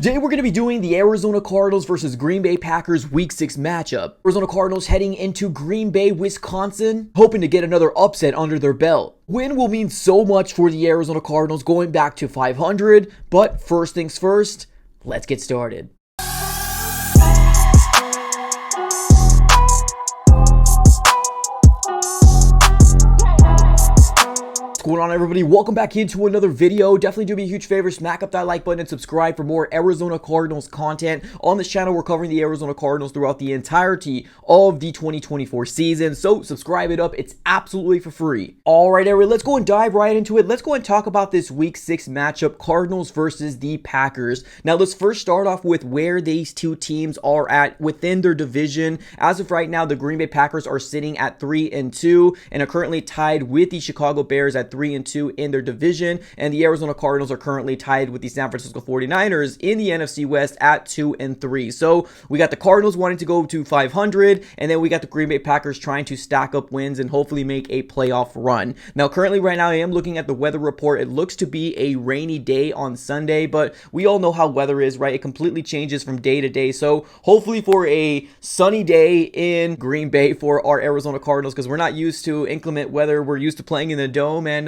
Today we're going to be doing the Arizona Cardinals versus Green Bay Packers Week 6 matchup. Arizona Cardinals heading into Green Bay, Wisconsin, hoping to get another upset under their belt. Win will mean so much for the Arizona Cardinals going back to 500, but first things first, let's get started. What's going on, everybody? Welcome back into another video. Definitely do me a huge favor, smack up that like button and subscribe for more Arizona Cardinals content. On this channel, we're covering the Arizona Cardinals throughout the entirety of the 2024 season, so subscribe it up. It's absolutely for free. All right, everybody, let's go and dive right into it. Let's go and talk about this Week 6 matchup, Cardinals versus the Packers. Now, let's first start off with where these two teams are at within their division. As of right now, the Green Bay Packers are sitting at 3-2 and are currently tied with the Chicago Bears at 3-2 in their division, and the Arizona Cardinals are currently tied with the San Francisco 49ers in the NFC West at 2-3. So we got the Cardinals wanting to go to 500, and then we got the Green Bay Packers trying to stack up wins and hopefully make a playoff run. Now, currently right now, I am looking at the weather report. It looks to be a rainy day on Sunday, but we all know how weather is, right? It completely changes from day to day. So hopefully for a sunny day in Green Bay for our Arizona Cardinals, because we're not used to inclement weather. We're used to playing in the dome, and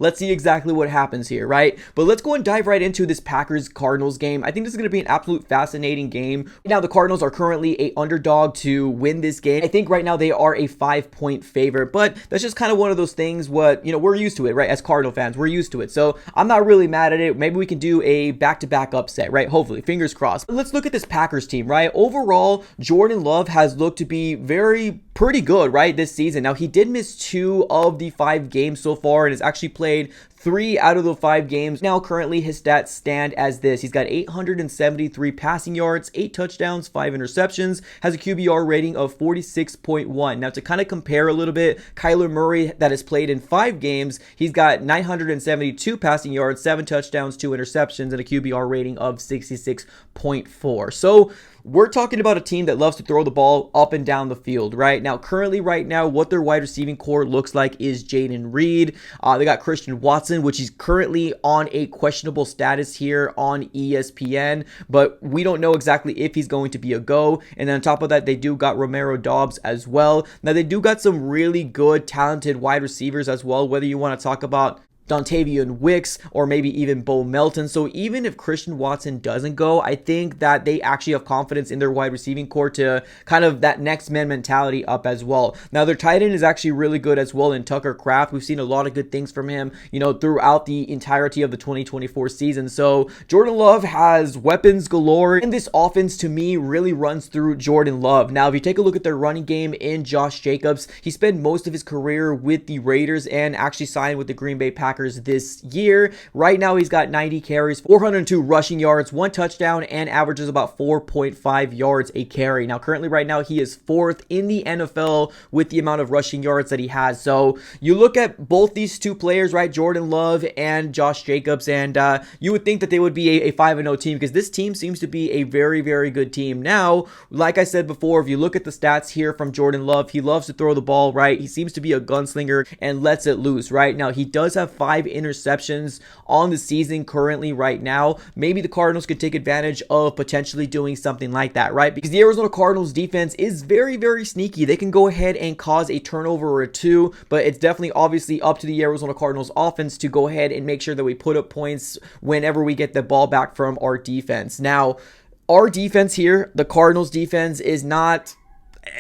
let's see exactly what happens here, right? But let's go and dive right into this Packers-Cardinals game. I think this is going to be an absolute fascinating game. Now, the Cardinals are currently an underdog to win this game. I think right now they are a 5-point favorite, but that's just kind of one of those things we're used to it, right? As Cardinal fans, we're used to it. So I'm not really mad at it. Maybe we can do a back-to-back upset, right? Hopefully, fingers crossed. But let's look at this Packers team, right? Overall, Jordan Love has looked to be pretty good, right, this season. Now, he did miss 2 of the 5 games so far and has actually played 3 out of the 5 games. Now, currently, his stats stand as this. He's got 873 passing yards, 8 touchdowns, 5 interceptions, has a QBR rating of 46.1. Now, to kind of compare a little bit, Kyler Murray, that has played in 5 games, he's got 972 passing yards, 7 touchdowns, 2 interceptions, and a QBR rating of 66.4. So, we're talking about a team that loves to throw the ball up and down the field, right? Now, currently, right now, what their wide receiving core looks like is Jaden Reed. They got Christian Watson, which is currently on a questionable status here on ESPN, but we don't know exactly if he's going to be a go. And then on top of that, they do got Romero Doubs as well. Now, they do got some really good, talented wide receivers as well, whether you want to talk about Dontavian Wicks or maybe even Bo Melton. So even if Christian Watson doesn't go, I think that they actually have confidence in their wide receiving core to kind of that next man mentality up as well. Now, their tight end is actually really good as well in Tucker Kraft. We've seen a lot of good things from him, throughout the entirety of the 2024 season. So Jordan Love has weapons galore, and this offense to me really runs through Jordan Love. Now, if you take a look at their running game in Josh Jacobs, he spent most of his career with the Raiders and actually signed with the Green Bay Packers this year. Right now, he's got 90 carries, 402 rushing yards, 1 touchdown, and averages about 4.5 yards a carry. Now, currently, right now, he is 4th in the NFL with the amount of rushing yards that he has. So, you look at both these two players, right, Jordan Love and Josh Jacobs, and you would think that they would be a 5-0 team because this team seems to be a very, very good team. Now, like I said before, if you look at the stats here from Jordan Love, he loves to throw the ball, right? He seems to be a gunslinger and lets it loose, right? Now, he does have 5 interceptions on the season currently right now. Maybe the Cardinals could take advantage of potentially doing something like that, right? Because the Arizona Cardinals defense is very, very sneaky. They can go ahead and cause a turnover or 2, but it's definitely obviously up to the Arizona Cardinals offense to go ahead and make sure that we put up points whenever we get the ball back from our defense. Now, our defense here, the Cardinals defense,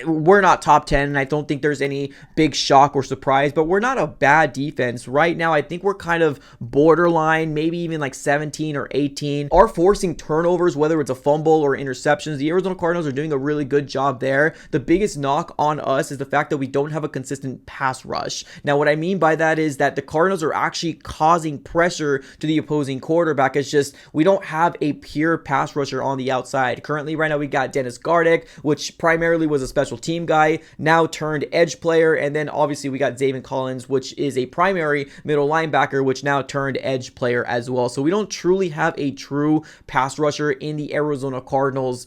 we're not top 10, and I don't think there's any big shock or surprise, but we're not a bad defense. Right now, I think we're kind of borderline, maybe even like 17 or 18. Are forcing turnovers, whether it's a fumble or interceptions. The Arizona Cardinals are doing a really good job there. The biggest knock on us is the fact that we don't have a consistent pass rush. Now, what I mean by that is that the Cardinals are actually causing pressure to the opposing quarterback. It's just we don't have a pure pass rusher on the outside. Currently, right now, we got Dennis Gardeck, which primarily was a special team guy, now turned edge player, and then obviously we got Zaven Collins, which is a primary middle linebacker, which now turned edge player as well. So we don't truly have a true pass rusher in the Arizona Cardinals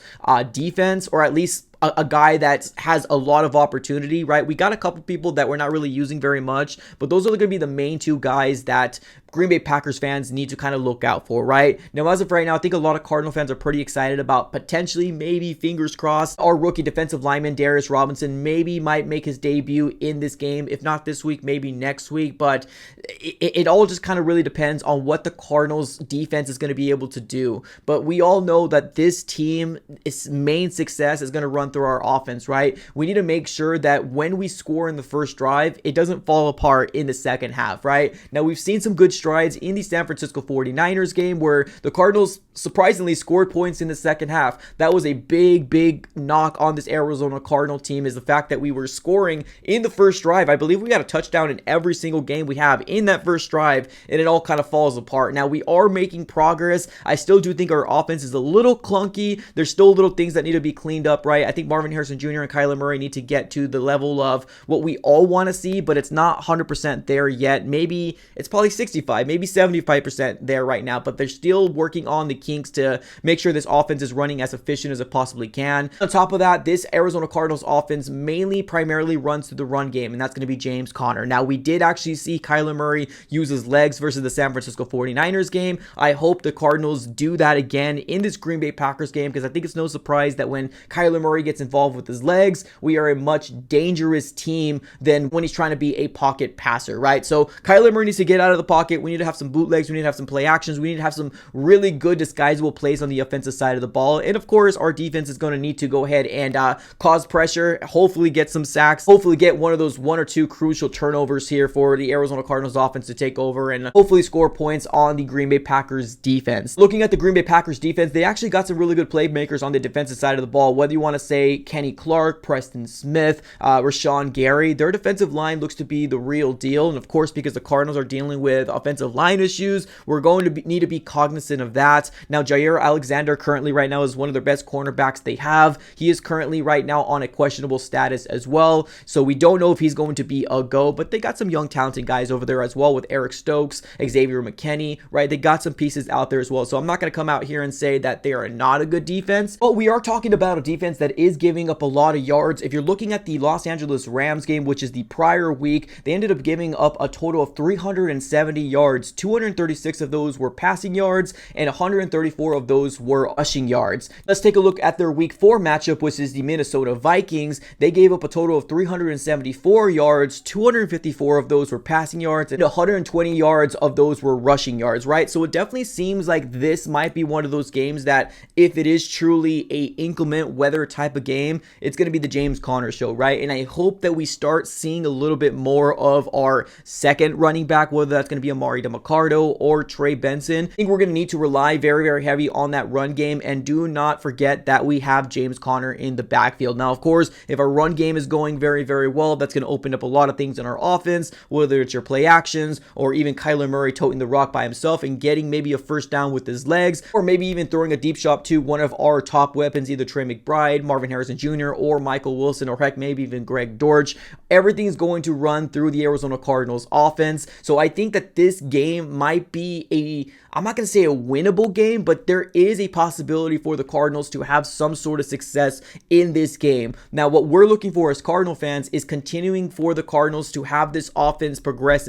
defense, or at least a guy that has a lot of opportunity, right? We got a couple people that we're not really using very much, but those are going to be the main two guys that Green Bay Packers fans need to kind of look out for, right? Now, as of right now, I think a lot of Cardinal fans are pretty excited about potentially, maybe, fingers crossed, our rookie defensive lineman, Darius Robinson, maybe might make his debut in this game. If not this week, maybe next week. But it all just kind of really depends on what the Cardinals defense is going to be able to do. But we all know that this team, its main success is going to run through our offense, right? We need to make sure that when we score in the first drive, it doesn't fall apart in the second half, right? Now, we've seen some good strides in the San Francisco 49ers game where the Cardinals surprisingly scored points in the second half. That was a big knock on this Arizona Cardinal team, is the fact that we were scoring in the first drive. I believe we got a touchdown in every single game we have in that first drive, and it all kind of falls apart. Now, we are making progress. I still do think our offense is a little clunky. There's still little things that need to be cleaned up, right? I think Marvin Harrison Jr. and Kyler Murray need to get to the level of what we all want to see, but it's not 100% there yet. Maybe it's probably 65, maybe 75% there right now, but they're still working on the kinks to make sure this offense is running as efficient as it possibly can. On top of that, this Arizona Cardinals offense primarily runs through the run game, and that's going to be James Conner. Now, we did actually see Kyler Murray use his legs versus the San Francisco 49ers game. I hope the Cardinals do that again in this Green Bay Packers game, because I think it's no surprise that when Kyler Murray gets involved with his legs, we are a much dangerous team than when he's trying to be a pocket passer, right? So Kyler Murray needs to get out of the pocket. We need to have some bootlegs. We need to have some play actions. We need to have some really good disguisable plays on the offensive side of the ball. And of course, our defense is going to need to go ahead and cause pressure, hopefully get some sacks, hopefully get one of those 1 or 2 crucial turnovers here for the Arizona Cardinals offense to take over and hopefully score points on the Green Bay Packers defense. Looking at the Green Bay Packers defense, they actually got some really good playmakers on the defensive side of the ball, whether you want to say Kenny Clark, Preston Smith, Rashawn Gary. Their defensive line looks to be the real deal. And of course, because the Cardinals are dealing with offensive line issues, we're going to need to be cognizant of that. Now, Jair Alexander currently right now is one of their best cornerbacks they have. He is currently right now on a questionable status as well. So we don't know if he's going to be a go, but they got some young talented guys over there as well with Eric Stokes, Xavier McKinney, right? They got some pieces out there as well. So I'm not going to come out here and say that they are not a good defense, but we are talking about a defense that is giving up a lot of yards. If you're looking at the Los Angeles Rams game, which is the prior week, they ended up giving up a total of 370 yards. 236 of those were passing yards and 134 of those were rushing yards. Let's take a look at their week 4 matchup, which is the Minnesota Vikings. They gave up a total of 374 yards. 254 of those were passing yards and 120 yards of those were rushing yards, right? So it definitely seems like this might be one of those games that if it is truly a inclement weather type of game, it's going to be the James Conner show, right? And I hope that we start seeing a little bit more of our second running back, whether that's going to be Amari DeMarcado or Trey Benson. I think we're going to need to rely very heavy on that run game, and do not forget that we have James Conner in the backfield. Now, of course, if our run game is going very well, that's going to open up a lot of things in our offense, whether it's your play actions or even Kyler Murray toting the rock by himself and getting maybe a first down with his legs, or maybe even throwing a deep shot to one of our top weapons, either Trey McBride, Marvin Harrison Jr., or Michael Wilson, or heck, maybe even Greg Dortch. Everything is going to run through the Arizona Cardinals offense. So I think that this game might be I'm not going to say a winnable game, but there is a possibility for the Cardinals to have some sort of success in this game. Now, what we're looking for as Cardinal fans is continuing for the Cardinals to have this offense progress,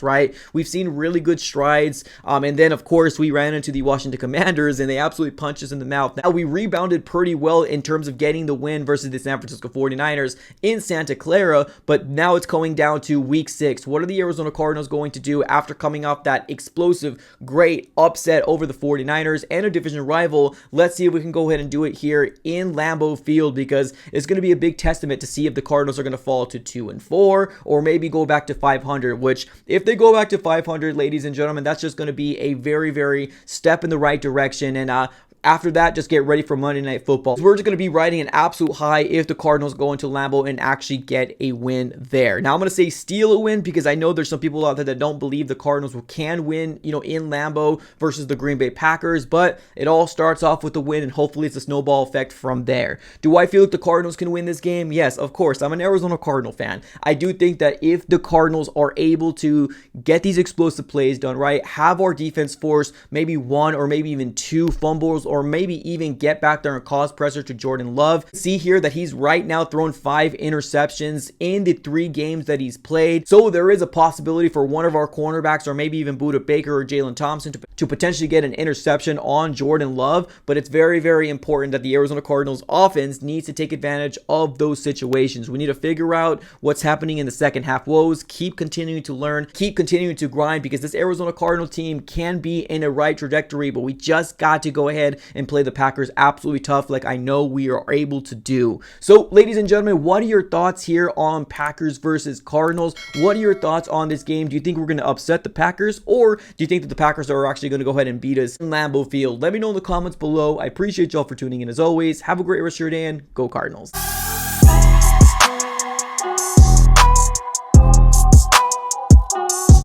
right? We've seen really good strides, and then, of course, we ran into the Washington Commanders, and they absolutely punched us in the mouth. Now, we rebounded pretty well in terms of getting the win versus the San Francisco 49ers in Santa Clara, but now it's going down to week 6. What are the Arizona Cardinals going to do after coming off that explosive, great upset over the 49ers and a division rival? Let's see if we can go ahead and do it here in Lambeau Field, because it's going to be a big testament to see if the Cardinals are going to fall to 2-4 or maybe go back to 500, which if they go back to 500, ladies and gentlemen, that's just going to be a very step in the right direction. And after that, just get ready for Monday Night Football. We're just going to be riding an absolute high if the Cardinals go into Lambeau and actually get a win there. Now, I'm going to say steal a win because I know there's some people out there that don't believe the Cardinals can win, in Lambeau versus the Green Bay Packers, but it all starts off with a win, and hopefully it's a snowball effect from there. Do I feel like the Cardinals can win this game? Yes, of course. I'm an Arizona Cardinal fan. I do think that if the Cardinals are able to get these explosive plays done right, have our defense force maybe 1 or maybe even 2 fumbles or maybe even get back there and cause pressure to Jordan Love. See here that he's right now thrown 5 interceptions in the 3 games that he's played. So there is a possibility for one of our cornerbacks, or maybe even Budda Baker or Jalen Thompson, to potentially get an interception on Jordan Love. But it's very, very important that the Arizona Cardinals offense needs to take advantage of those situations. We need to figure out what's happening in the second half woes, keep continuing to learn, keep continuing to grind, because this Arizona Cardinal team can be in a right trajectory, but we just got to go ahead and play the Packers absolutely tough, like I know we are able to do. So, ladies and gentlemen, what are your thoughts here on Packers versus Cardinals? What are your thoughts on this game? Do you think we're going to upset the Packers, or do you think that the Packers are actually going to go ahead and beat us in Lambeau Field? Let me know in the comments below. I appreciate y'all for tuning in as always. Have a great rest of your day, and go Cardinals.